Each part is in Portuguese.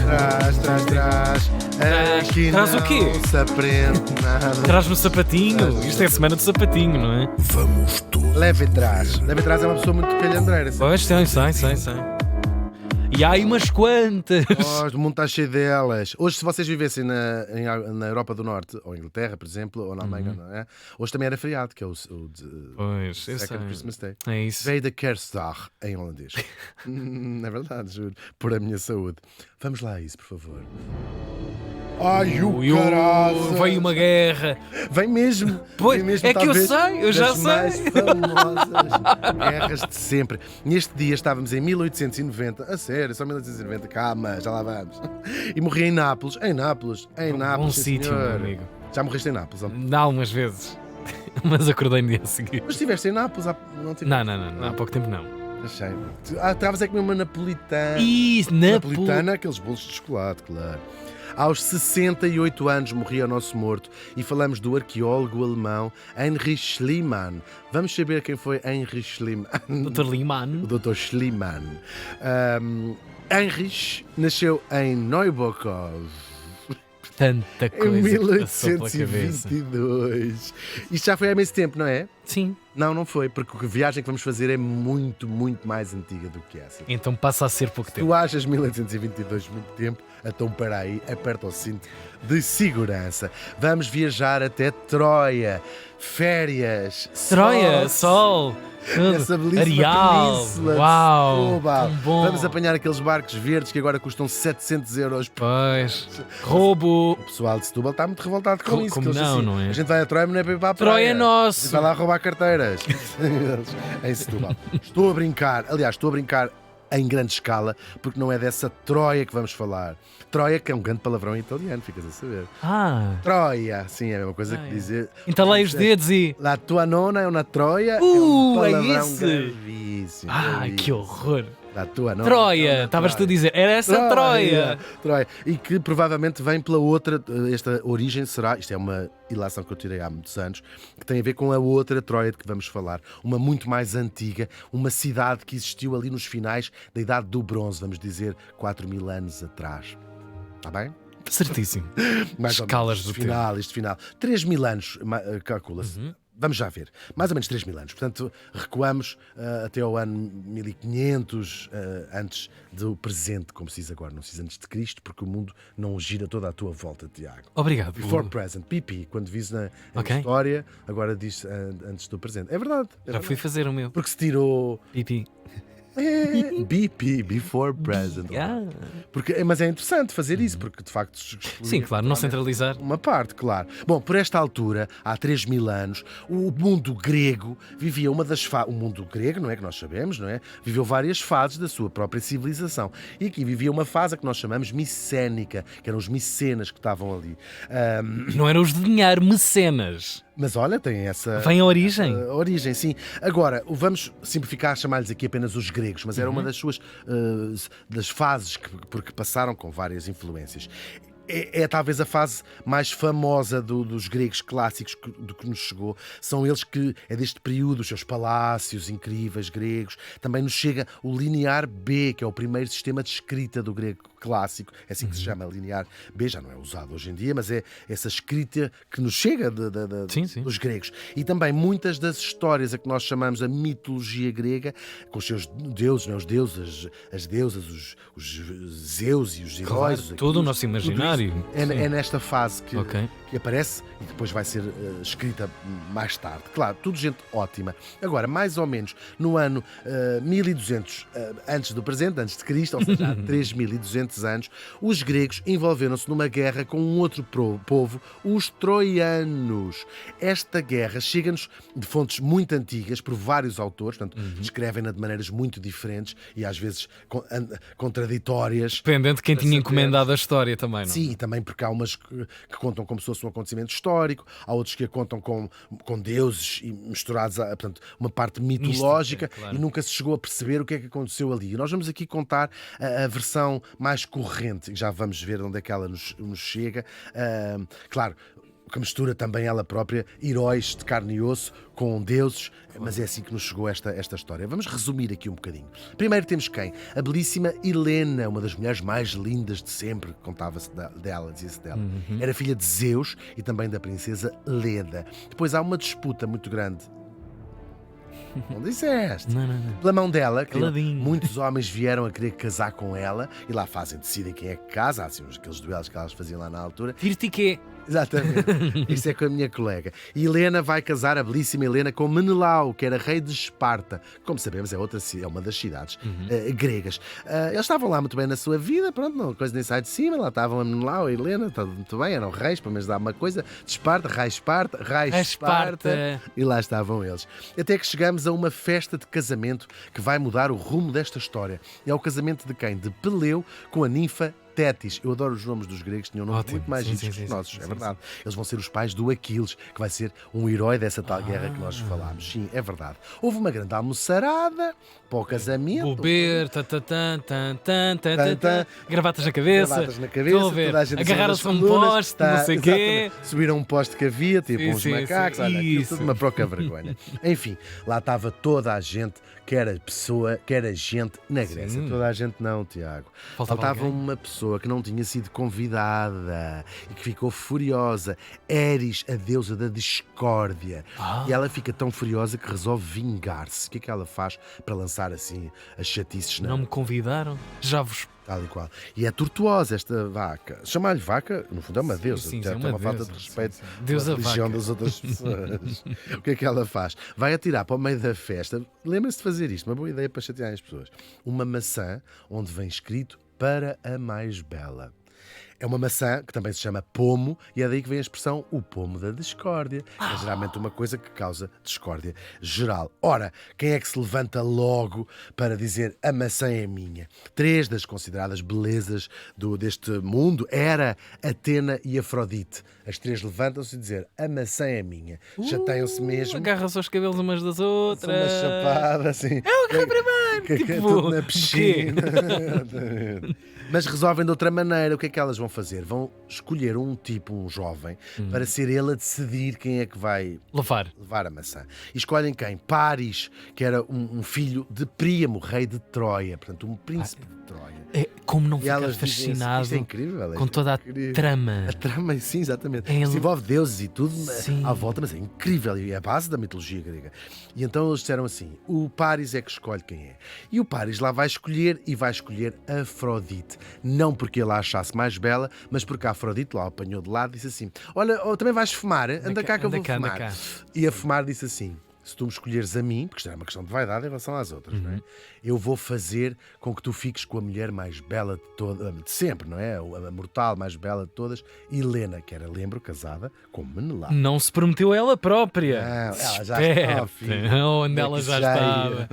Traz. Aqui Traz o quê? não se aprende nada. Traz no sapatinho. Isto é semana de sapatinho, não é? Vamos todos. Leve atrás. Leve atrás é uma pessoa muito calhandreira. Pois, sei. E há aí umas quantas. Oh, o mundo está cheio delas. Hoje, se vocês vivessem na Europa do Norte, ou Inglaterra, por exemplo, ou na Alemanha, não é? Hoje também era feriado, que é o Pois, eu Second sei. Christmas Day. É isso. Veio da Kerstdag, em holandês. É verdade, juro. Por a minha saúde. Vamos lá a isso, por favor. Ai, o caralho! Veio uma guerra. Vem mesmo. Pois, Vem mesmo, é que eu talvez, sei, eu já das sei. mais famosas guerras de sempre. Neste dia estávamos em 1890. A sério, só 1890. Calma, já lá vamos. E morri em Nápoles. Em Nápoles. Bom sim, sítio, meu senhor. amigo. Já morreste em Nápoles? Não, algumas vezes. Mas acordei no dia seguinte. Mas estiveste em Nápoles? Não tiveste? Não, há pouco tempo não. Achei. Estavas a comer uma napolitana. Isso, Napolitana, aqueles bolos de chocolate, claro. Aos 68 anos morria o nosso morto e falamos do arqueólogo alemão Heinrich Schliemann. Vamos saber quem foi Heinrich Schliemann. Dr. Liman. O Dr. Schliemann. Heinrich nasceu em Neubokov Tanta em coisa que passou pela cabeça. 1822. Isto já foi há imenso tempo, não é? Sim. Não foi, porque a viagem que vamos fazer é muito, muito mais antiga do que essa. Então passa a ser pouco tempo. Tu achas 1822 muito tempo? Então para aí, aperta o cinto de segurança. Vamos viajar até Troia. Férias. Troia, sol, Nessa tudo. belíssima Areal. península de Uau, Setúbal. tão bom. Vamos apanhar aqueles barcos verdes que agora custam 700 euros. Pois. Roubo. O pessoal de Setúbal está muito revoltado com isso. Como que eles não, assim, não é? A gente vai a Troia, mas não é para ir para a praia. Troia é nosso. A gente vai lá roubar carteiras. Em Setúbal. Estou a brincar. Aliás, estou a brincar em grande escala, porque não é dessa Troia que vamos falar. Troia, que é um grande palavrão em italiano, ficas a saber. Troia, sim, é a mesma coisa que dizer. Entalei os dedos e... La tua nona é uma Troia, é um é palavrão isso. gravíssimo. Ai, que horror. La tua nona Troia, é uma estavas tu a Troia. dizer. Era essa Troia. Troia. E que provavelmente vem pela outra, esta origem será, isto é uma ilação que eu tirei há muitos anos, que tem a ver com a outra Troia de que vamos falar, uma muito mais antiga, uma cidade que existiu ali nos finais da Idade do Bronze, vamos dizer 4.000 anos atrás. Está bem? Certíssimo. Mais ou Escalas menos, do este final. 3.000 anos, calcula-se. Uhum. Vamos já ver. Mais ou menos 3.000 anos. Portanto, recuamos até ao ano 1500, antes do presente, como se diz agora. Não se diz antes de Cristo, porque o mundo não gira toda à tua volta, Tiago. Obrigado. Before present, PP, quando vis na Ok. história, agora diz antes do presente. É verdade. Já fui fazer o meu. Porque se tirou Pipi. BP, before present. Ah. Mas é interessante fazer isso, porque de facto Sim, claro, não centralizar. uma parte, claro. Bom, por esta altura, há 3.000 anos, o mundo grego vivia uma das fases. O mundo grego, não é que nós sabemos, não é? Viveu várias fases da sua própria civilização. E aqui vivia uma fase que nós chamamos micénica, que eram os micenas que estavam ali. Não eram os de dinheiro, mecenas. Mas olha, tem essa. Vem a origem. Origem, sim. Agora, vamos simplificar, chamar-lhes aqui apenas os gregos, mas era uma das suas das fases porque passaram com várias influências. É talvez a fase mais famosa dos gregos clássicos do que nos chegou. São eles que, é deste período, os seus palácios incríveis gregos. Também nos chega o linear B, que é o primeiro sistema de escrita do grego clássico. É assim que se chama, linear B. Já não é usado hoje em dia, mas é essa escrita que nos chega Sim. dos gregos. E também muitas das histórias a que nós chamamos a mitologia grega, com os seus deuses, não é? Os deuses, as deusas, os Zeus e os heróis. Claro, todo o nosso imaginário. É Sim. nesta fase Ok. que aparece e depois vai ser escrita mais tarde. Claro, tudo gente ótima. Agora, mais ou menos no ano 1200 antes do presente, antes de Cristo, ou seja, há 3.200 anos, os gregos envolveram-se numa guerra com um outro povo, os troianos. Esta guerra chega-nos de fontes muito antigas, por vários autores, portanto, escrevem-na de maneiras muito diferentes e às vezes contraditórias. Dependendo de quem tinha encomendado a história também, não? Sim, e também porque há umas que contam como se fosse um acontecimento histórico, há outros que a contam com deuses e misturados a, portanto, uma parte mitológica. Mística, claro. E nunca se chegou a perceber o que é que aconteceu ali. E nós vamos aqui contar a versão mais corrente, já vamos ver onde é que ela nos chega. Claro, que mistura também ela própria heróis de carne e osso com deuses, mas é assim que nos chegou esta história. Vamos resumir aqui um bocadinho. Primeiro temos quem? A belíssima Helena, uma das mulheres mais lindas de sempre, contava-se dela, dizia-se dela. Era filha de Zeus e também da princesa Leda. Depois há uma disputa muito grande. Não disseste? Não. Pela mão dela, que Caladinho. muitos homens vieram a querer casar com ela e lá decidem quem é que casa. Há assim, aqueles duelos que elas faziam lá na altura. Tirtiquê. Exatamente. Isso é com a minha colega. E Helena vai casar, a belíssima Helena, com Menelau, que era rei de Esparta. Como sabemos, é uma das cidades gregas. Eles estavam lá muito bem na sua vida, pronto, não, coisa nem sai de cima. Lá estavam a Menelau, a Helena, tudo muito bem, eram reis, pelo menos dá uma coisa. De Esparta, rei Esparta, rei Esparta. E lá estavam eles. Até que chegamos a uma festa de casamento que vai mudar o rumo desta história. É o casamento de quem? De Peleu com a ninfa Tétis. Eu adoro os nomes dos gregos, tinham nomes muito mais giros que os nossos, é verdade. Eles vão ser os pais do Aquiles, que vai ser um herói dessa tal guerra que nós falámos. Sim, é verdade. Houve uma grande almoçarada para o casamento. Beber, gravatas na cabeça. Gravatas na cabeça, toda a gente agarraram-se a um colunas, poste, não sei o quê. exatamente. Subiram um poste que havia, tipo uns macacos, olha, aquilo isso. tudo uma proca vergonha. Enfim, lá estava toda a gente, quer a pessoa, quer a gente na Grécia. Toda a gente não, Tiago. Faltava uma pessoa que não tinha sido convidada e que ficou furiosa. Eris, a deusa da discórdia. E ela fica tão furiosa que resolve vingar-se. O que é que ela faz para lançar assim as chatices na... Não me convidaram? Já vos... Tal e qual. E é tortuosa esta vaca. Chamar-lhe vaca, no fundo, é uma deusa. sim, Já é tem uma uma falta deusa, de respeito sim. pela Deusa religião vaca. das outras pessoas. O que é que ela faz? Vai atirar para o meio da festa. Lembra-se de fazer isto, uma boa ideia para chatear as pessoas. Uma maçã onde vem escrito para a mais bela. É uma maçã que também se chama pomo e é daí que vem a expressão o pomo da discórdia. É geralmente uma coisa que causa discórdia geral. Ora, quem é que se levanta logo para dizer a maçã é minha? 3 das consideradas belezas deste mundo era Atena e Afrodite. As 3 levantam-se e dizer a maçã é minha. Chateiam-se mesmo. Agarram-se aos cabelos umas das outras. Uma chapada assim. Tipo, Tudo na piscina. Mas resolvem de outra maneira. O que é que elas vão fazer? Vão escolher um jovem, para ser ele a decidir quem é que vai levar a maçã. E escolhem quem? Paris, que era um filho de Príamo, rei de Troia, portanto, um príncipe de Troia. Como não E ficar elas dizem fascinado isto é incrível, com toda a trama. A trama, sim, exatamente. É Isto envolve deuses e tudo Sim. à volta, mas é incrível e é a base da mitologia grega. E então eles disseram assim: o Paris é que escolhe quem é. E o Paris lá vai escolher Afrodite. Não porque ele a achasse mais bela, mas porque a Afrodite lá o apanhou de lado e disse assim: olha, também vais fumar? Anda cá que eu vou fumar. E a fumar disse assim: se tu me escolheres a mim, porque isto é uma questão de vaidade em relação às outras, não é? Eu vou fazer com que tu fiques com a mulher mais bela de sempre, não é? A mortal mais bela de todas, Helena, que era, lembro, casada com Menelau. Não se prometeu ela própria. Não, ela já Esperta. estava, filho. Onde ela já estava.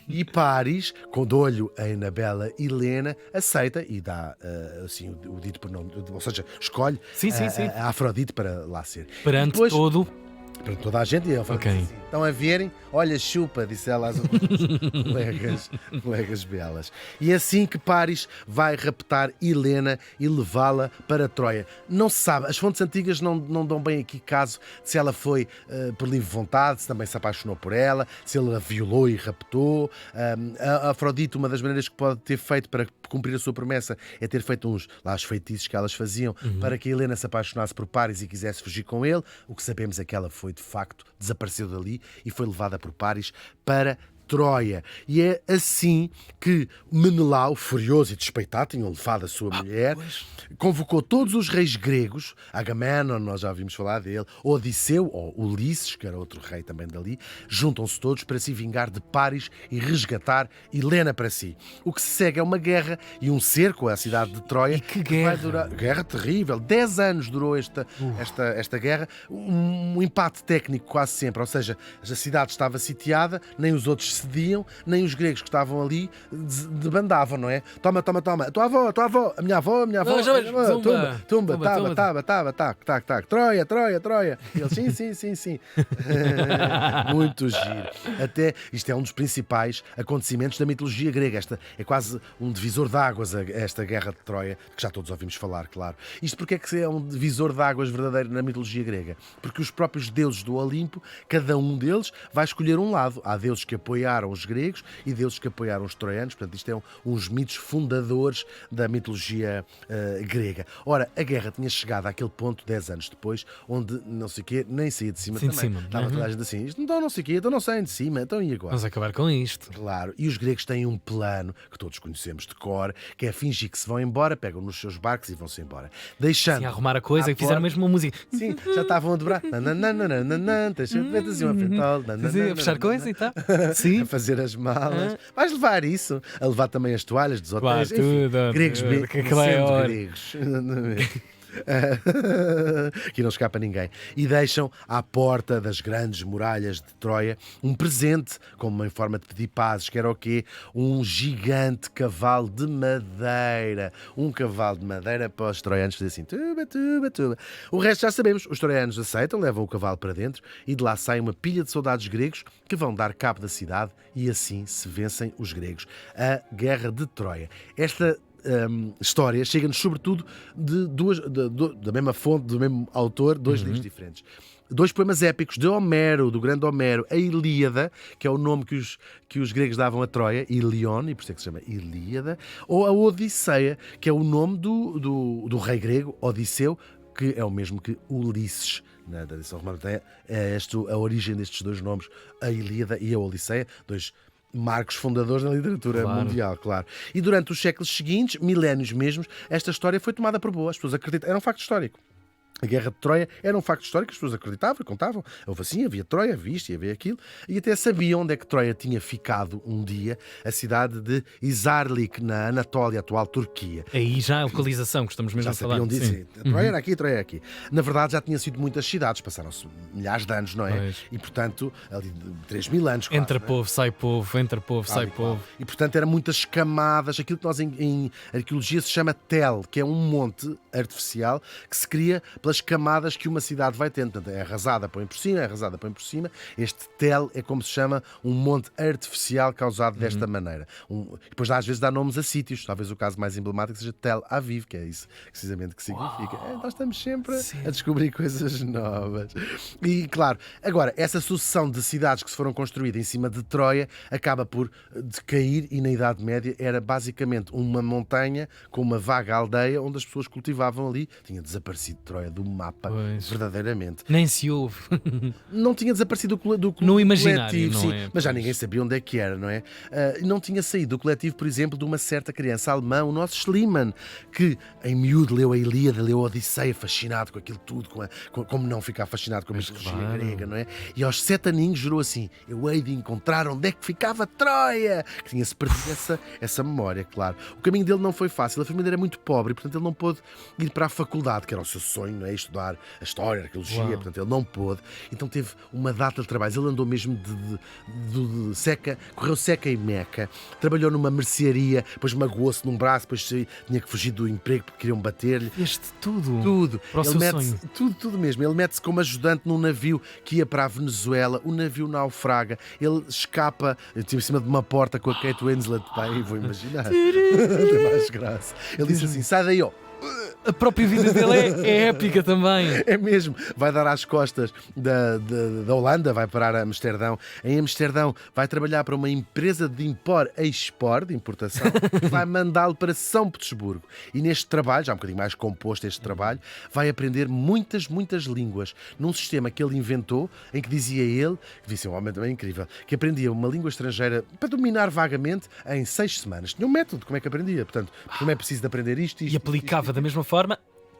E Paris, com de olho na bela Helena, aceita e dá assim, o dito por nome, ou seja, escolhe Sim. a Afrodite para lá ser. Perante Depois, todo. para toda a gente, e ela fala assim: estão a verem? Olha, chupa, disse ela às outras colegas belas. E é assim que Paris vai raptar Helena e levá-la para Troia. Não se sabe, as fontes antigas não dão bem aqui caso de se ela foi por livre vontade, se também se apaixonou por ela, se ele a violou e raptou. A Afrodite, uma das maneiras que pode ter feito para cumprir a sua promessa é ter feito os feitiços que elas faziam para que a Helena se apaixonasse por Paris e quisesse fugir com ele. O que sabemos é que ela foi, de facto, desapareceu dali e foi levada por Paris para Troia. E é assim que Menelau, furioso e despeitado, tinha levado a sua mulher, convocou todos os reis gregos, Agamenon, nós já ouvimos falar dele, Odisseu, ou Ulisses, que era outro rei também dali, juntam-se todos para se vingar de Paris e resgatar Helena para si. O que se segue é uma guerra e um cerco à cidade de Troia. E que guerra! Vai durar... Guerra terrível. 10 anos durou esta guerra. Um empate técnico quase sempre, ou seja, a cidade estava sitiada, nem os outros cediam, nem os gregos que estavam ali debandavam, não é? Toma, toma, toma, a tua avó, a minha avó, tumba, tac, Troia, e eles, sim. Muito giro. Até, isto é um dos principais acontecimentos da mitologia grega. Esta é quase um divisor de águas, esta guerra de Troia, que já todos ouvimos falar, claro. Isto porque é que é um divisor de águas verdadeiro na mitologia grega? Porque os próprios deuses do Olimpo, cada um deles vai escolher um lado. Há deuses que apoiaram os gregos e deuses que apoiaram os troianos. Portanto, isto é uns mitos fundadores da mitologia grega. Ora, a guerra tinha chegado àquele ponto 10 anos depois, onde não sei o quê, nem saía de cima Sim, também. de cima. Estava toda a gente assim, isto não sei o quê, então não saem de cima, então e agora? Vamos acabar com isto. Claro, e os gregos têm um plano que todos conhecemos de cor, que é fingir que se vão embora, pegam nos seus barcos e vão-se embora. Deixando. Sim, a arrumar a coisa à e fizeram porta- mesmo uma música. Sim, já estavam a dobrar. Deixa eu ver assim uma frentola. Sim, a fechar coisa e tal. Sim. A fazer as malas. Vais levar isso. A levar também as toalhas dos hotéis. Claro, Enfim, tudo. gregos bem, Que aquilo é sendo hora. gregos. Que não escapa ninguém. E deixam à porta das grandes muralhas de Troia um presente, como em forma de pedir pazes, que era o quê? Um gigante cavalo de madeira. Um cavalo de madeira para os troianos fazer assim, tuba. O resto já sabemos. Os troianos aceitam, levam o cavalo para dentro e de lá sai uma pilha de soldados gregos que vão dar cabo da cidade e assim se vencem os gregos. A Guerra de Troia. Esta história chega-nos sobretudo da mesma fonte, do mesmo autor, dois livros diferentes. Dois poemas épicos de Homero, do grande Homero, a Ilíada, que é o nome que os gregos davam a Troia, Ilion, e por isso é que se chama Ilíada, ou a Odisseia, que é o nome do rei grego, Odisseu, que é o mesmo que Ulisses. Na tradição romana é a origem destes dois nomes, a Ilíada e a Odisseia, dois marcos fundadores da literatura mundial, claro. E durante os séculos seguintes, milénios mesmos, esta história foi tomada por boa. As pessoas acreditam. Era um facto histórico. A Guerra de Troia era um facto histórico, as pessoas acreditavam e contavam. Houve assim, havia Troia, havia isto e havia aquilo, e até sabiam onde é que Troia tinha ficado um dia, a cidade de Izarlik, na Anatólia, atual Turquia. Aí já a localização que estamos mesmo Já a falar. sabiam disso. Sim. Troia era aqui, Troia era aqui. Na verdade, já tinham sido muitas cidades, passaram-se milhares de anos, não é? Pois. E, portanto, ali 3.000 anos quase, Entra não é? povo, sai povo, entra povo, sai Tal e qual. povo. E portanto eram muitas camadas, aquilo que nós em arqueologia se chama tel, que é um monte artificial que se cria pelas camadas que uma cidade vai tendo. Portanto, é arrasada, põe por cima, é arrasada, põe por cima. Este tel é como se chama um monte artificial causado desta maneira. Depois às vezes dá nomes a sítios, talvez o caso mais emblemático seja Tel Aviv, que é isso precisamente que significa. Nós estamos sempre a descobrir coisas novas. E claro, agora, essa sucessão de cidades que se foram construídas em cima de Troia acaba por decair e na Idade Média era basicamente uma montanha com uma vaga aldeia onde as pessoas cultivavam ali. Tinha desaparecido Troia do mapa, verdadeiramente. Nem se ouve. Não tinha desaparecido do No imaginário, coletivo, não sim, é? mas já Pois. ninguém sabia onde é que era, não é? Não tinha saído do coletivo, por exemplo, de uma certa criança alemã, o nosso Schliemann, que em miúdo leu a Ilíada, leu a Odisseia, fascinado com aquilo tudo, como não ficar fascinado com a mitologia claro. grega, não é? E aos 7 aninhos jurou assim: eu hei de encontrar onde é que ficava Troia, que tinha-se perdido essa memória, claro. O caminho dele não foi fácil, a família era muito pobre e, portanto, ele não pôde ir para a faculdade, que era o seu sonho, não é? Estudar a história, a arqueologia, Uau. portanto, ele não pôde. Então teve uma data de trabalhos. Ele andou mesmo de seca, correu seca e meca, trabalhou numa mercearia, depois magoou-se num braço, depois tinha que fugir do emprego porque queriam bater-lhe. Este tudo. Tudo. Para o seu sonho. Tudo mesmo. Ele mete-se como ajudante num navio que ia para a Venezuela, o navio naufraga, ele escapa em cima de uma porta com a Kate Winslet. Bem, vou imaginar. Tem mais graça. Ele disse assim: sai daí, ó. A própria vida dele é épica também. É mesmo, vai dar às costas da Holanda, vai parar a Amsterdão. Em Amsterdão vai trabalhar para uma empresa de import-export, de importação, que vai mandá-lo para São Petersburgo. E neste trabalho, já um bocadinho mais composto este trabalho, vai aprender muitas línguas, num sistema que ele inventou, em que dizia ele, que disse um homem também incrível, que aprendia uma língua estrangeira para dominar vagamente em 6 semanas. Tinha um método, como é que aprendia? Portanto, como é preciso de aprender isto. E aplicava da mesma forma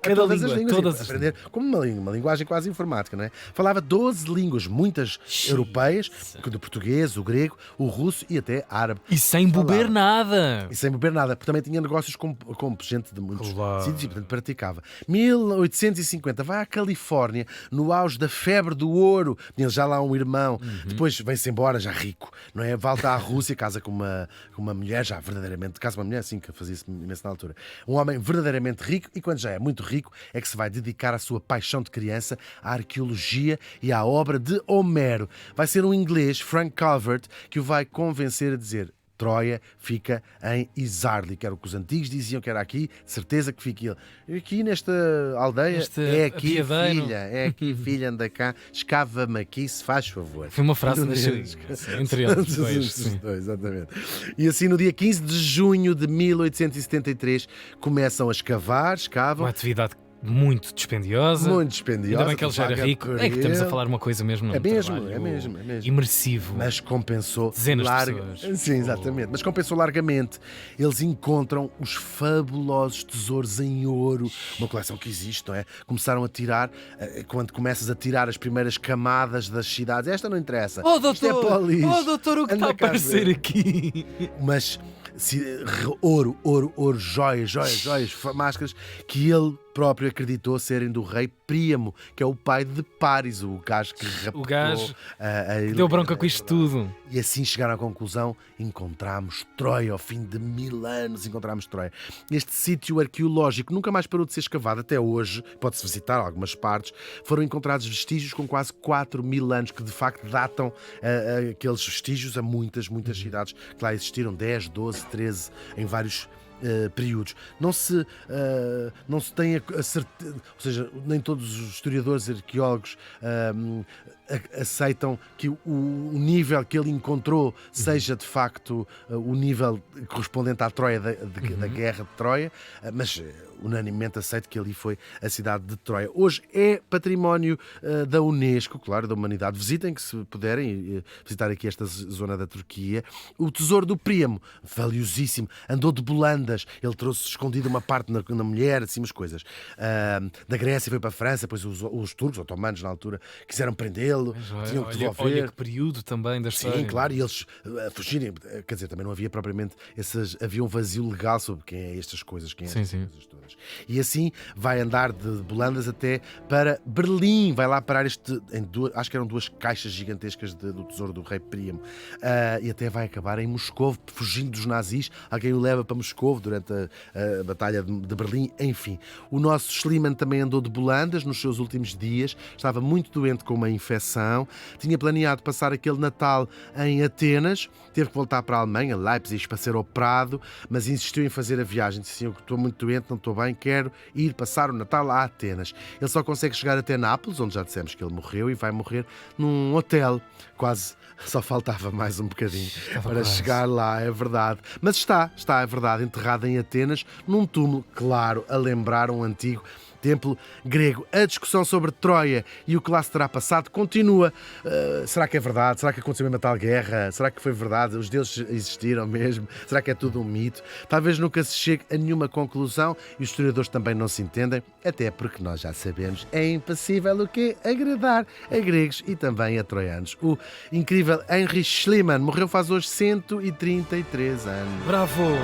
Cada todas língua, as línguas, todas e as aprender como uma linguagem quase informática, não é? Falava 12 línguas, muitas europeias, do português, o grego, o russo e até árabe. E sem beber Falava. nada. E sem beber nada, porque também tinha negócios com gente de muitos Claro. sítios e, portanto, praticava. 1850, vai à Califórnia, no auge da febre do ouro. Tinha já lá um irmão, depois vem-se embora, já rico, não é? Volta à Rússia, casa com uma mulher, já verdadeiramente, casa com uma mulher, assim, que fazia-se imenso na altura. Um homem verdadeiramente rico, e quando já é muito rico, é que se vai dedicar à sua paixão de criança, à arqueologia e à obra de Homero. Vai ser um inglês, Frank Calvert, que o vai convencer a dizer: Troia fica em Isarli, que era o que os antigos diziam que era aqui, de certeza que fica ele. Aqui nesta aldeia, é aqui, apiadeiro. filha, é aqui, filha, anda cá, escava-me aqui, se faz favor. Foi uma frase que nasceu entre eles dois. Sim. Exatamente. E assim, no dia 15 de junho de 1873, começam a escavam. Uma atividade muito dispendiosa. Muito dispendiosa. Ainda bem que ele já era paga rico. por É que estamos a ele. falar uma coisa mesmo. É num mesmo, trabalho é mesmo, é mesmo. Imersivo. Mas compensou Dezenas de pessoas. Sim, exatamente. Mas compensou largamente. Eles encontram os fabulosos tesouros em ouro, uma coleção que existe, não é? Começaram a tirar, quando começas a tirar as primeiras camadas das cidades. Esta não interessa. Oh, Isto é doutor! para o lixo. Oh, doutor, o que Anda está a cá aparecer ver. aqui? Mas ouro, joias, máscaras que ele próprio acreditou serem do rei Príamo, que é o pai de Paris, o gajo que raptou gajo a Deu bronca com isto tudo. E assim chegaram à conclusão: encontramos Troia, ao fim de 1000 anos encontramos Troia. Este sítio arqueológico nunca mais parou de ser escavado até hoje, pode-se visitar algumas partes. Foram encontrados vestígios com quase 4000 anos, que de facto datam aqueles vestígios a muitas cidades que lá existiram, 10, 12, 13, em vários períodos. Não se tem a certeza, ou seja, nem todos os historiadores e arqueólogos aceitam que o nível que ele encontrou seja de facto o nível correspondente à Troia da Guerra de Troia, mas unanimemente aceito que ali foi a cidade de Troia. Hoje é património da Unesco, claro, da humanidade. Visitem, que se puderem visitar aqui esta zona da Turquia. O tesouro do Príamo, valiosíssimo, andou de bolandas, ele trouxe escondido uma parte na mulher, assim umas coisas. Da Grécia foi para a França, depois os turcos, otomanos na altura, quiseram prendê-lo, tinham que devolver. Olha que período também da história. Sim, claro, e eles fugirem, quer dizer, também não havia propriamente havia um vazio legal sobre quem é estas coisas, quem é Sim, estas sim. coisas todas. E assim vai andar de bolandas até para Berlim, vai lá parar acho que eram 2 caixas gigantescas do tesouro do rei Príamo, e até vai acabar em Moscovo, fugindo dos nazis. Alguém o leva para Moscovo durante a batalha de Berlim. Enfim, o nosso Schliemann também andou de bolandas nos seus últimos dias, estava muito doente com uma infecção, tinha planeado passar aquele Natal em Atenas, teve que voltar para a Alemanha, Leipzig, para ser operado, mas insistiu em fazer a viagem. Disse assim: eu estou muito doente, não estou bem, quero ir passar o Natal a Atenas. Ele só consegue chegar até Nápoles, onde já dissemos que ele morreu, e vai morrer num hotel. Quase só faltava mais um bocadinho para quase chegar lá, é verdade. Mas está, é verdade, enterrado em Atenas, num túmulo, claro, a lembrar um antigo templo grego. A discussão sobre Troia e o que lá se terá passado continua. Será que é verdade? Será que aconteceu mesmo a tal guerra? Será que foi verdade? Os deuses existiram mesmo? Será que é tudo um mito? Talvez nunca se chegue a nenhuma conclusão, e os historiadores também não se entendem, até porque nós já sabemos, é impossível o quê? Agradar a gregos e também a troianos. O incrível Heinrich Schliemann morreu faz hoje 133 anos. Bravo!